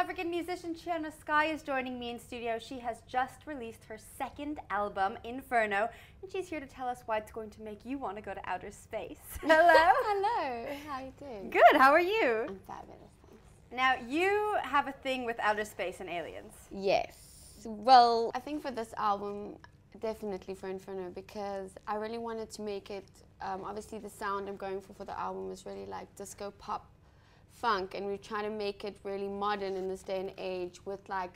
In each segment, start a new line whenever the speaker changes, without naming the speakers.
African musician ChianoSky is joining me in studio. She has just released her second album, Inferno, and she's here to tell us why it's going to make you want to go to outer space. Hello.
Hello. How are you doing?
Good. How are you?
I'm fabulous, thanks.
Now, you have a thing with outer space and aliens.
Yes. Well, I think for this album, definitely for Inferno, because I really wanted to make it, obviously the sound I'm going for the album is really like disco pop funk, and we try to make it really modern in this day and age with like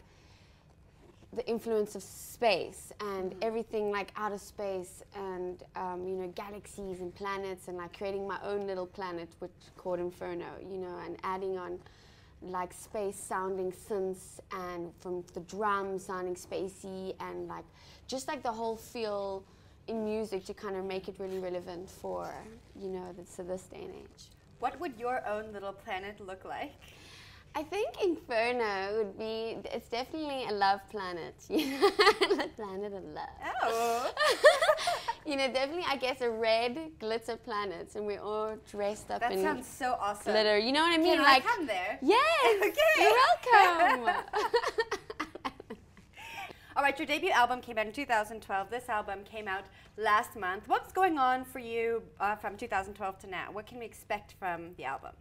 the influence of space and everything like outer space and you know, galaxies and planets, and like creating my own little planet which called Inferno, you know, and adding on like space sounding synths and from the drums sounding spacey, and like just like the whole feel in music to kind of make it really relevant for, you know, this day and age.
What would your own little planet look like?
I think Inferno would be, it's definitely a love planet, you know, the planet of love.
Oh.
You know, definitely, I guess, a red glitter planet, and we're all dressed up in
sounds so awesome.
glitter. You know what I mean?
Can
like,
I come there?
Yes.
Okay.
You're welcome.
All right, your debut album came out in 2012. This album came out last month. What's going on for you from 2012 to now? What can we expect from the album?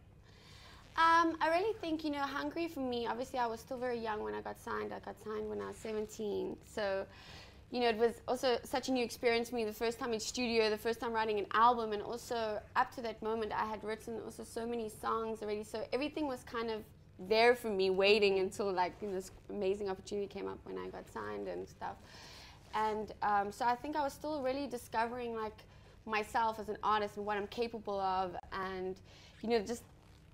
I really think, you know, Hungry for me, obviously I was still very young when I got signed. I got signed when I was 17. So, you know, it was also such a new experience for me, the first time in studio, the first time writing an album, and also up to that moment I had written also so many songs already. So everything was kind of there for me, waiting until like, you know, this amazing opportunity came up when I got signed and stuff. And so I think I was still really discovering like myself as an artist and what I'm capable of, and, you know, just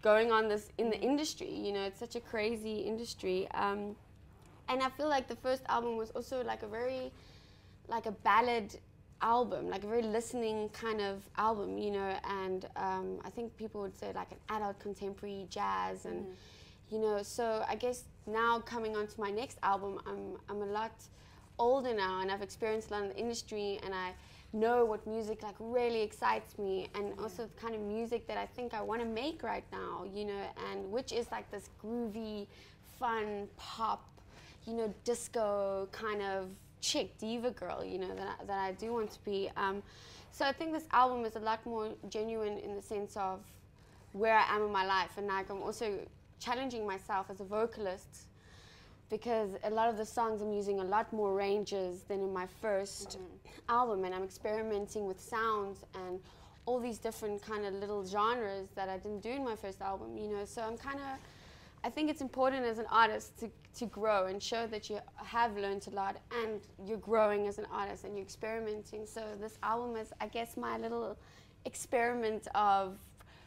going on this in the industry. You know, it's such a crazy industry. And I feel like the first album was also like a very, like a ballad album, like a very listening kind of album, you know, and I think people would say like an adult contemporary jazz, and you know, so I guess now coming on to my next album, I'm a lot older now, and I've experienced a lot in the industry, and I know what music like really excites me, and also the kind of music that I think I want to make right now, you know, and which is like this groovy, fun pop, you know, disco kind of chick, diva girl, you know, that I do want to be. So I think this album is a lot more genuine in the sense of where I am in my life, and like I'm also challenging myself as a vocalist, because a lot of the songs I'm using a lot more ranges than in my first album, and I'm experimenting with sounds and all these different kind of little genres that I didn't do in my first album, you know. So I think it's important as an artist to grow and show that you have learned a lot and you're growing as an artist and you're experimenting. So this album is, I guess, my little experiment of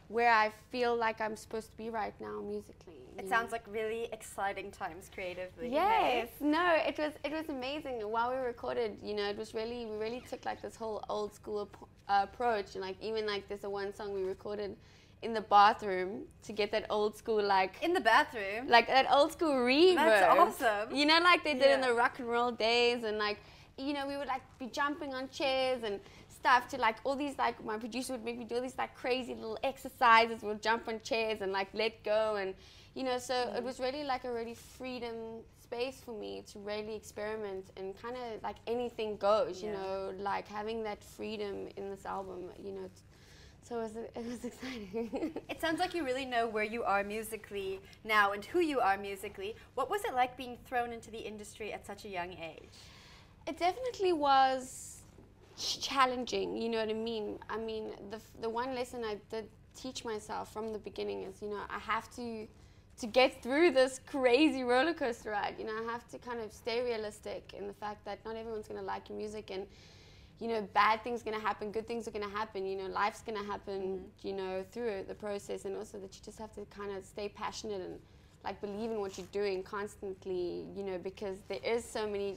where I feel like I'm supposed to be right now musically.
It sounds like really exciting times creatively.
Yes, no, it was amazing. While we recorded, you know, it was really, we really took like this whole old school approach, and like even like there's a one song we recorded in the bathroom to get that old school like
in the bathroom,
like that old school reverb.
That's awesome.
You know, like they did in the rock and roll days, and like, you know, we would like be jumping on chairs and stuff to like all these, like my producer would make me do all these like crazy little exercises. We'll jump on chairs and like let go, and you know, so it was really like a really freedom space for me to really experiment, and kind of like anything goes, you know, like having that freedom in this album, you know. So it was exciting.
It sounds like you really know where you are musically now and who you are musically. What was it like being thrown into the industry at such a young age?
It definitely was challenging, you know what I mean? I mean, the one lesson I did teach myself from the beginning is, you know, I have to get through this crazy roller coaster ride, you know, I have to kind of stay realistic in the fact that not everyone's going to like your music, and you know, bad things are going to happen, good things are going to happen, you know, life's going to happen, you know, through the process, and also that you just have to kind of stay passionate and like believe in what you're doing constantly, you know, because there is so many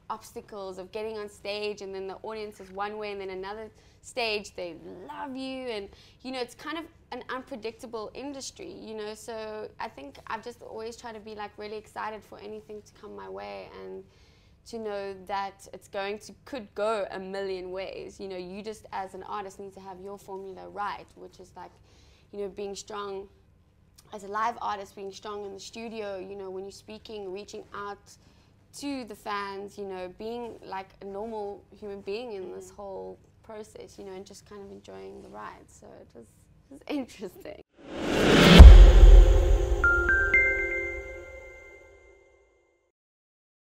obstacles of getting on stage, and then the audience is one way, and then another stage they love you, and you know, it's kind of an unpredictable industry, you know. So I think I've just always tried to be like really excited for anything to come my way, and to know that it's could go a million ways. You know, you just as an artist need to have your formula right, which is like, you know, being strong as a live artist, being strong in the studio, you know, when you're speaking, reaching out to the fans, you know, being like a normal human being in this whole process, you know, and just kind of enjoying the ride. So it was interesting.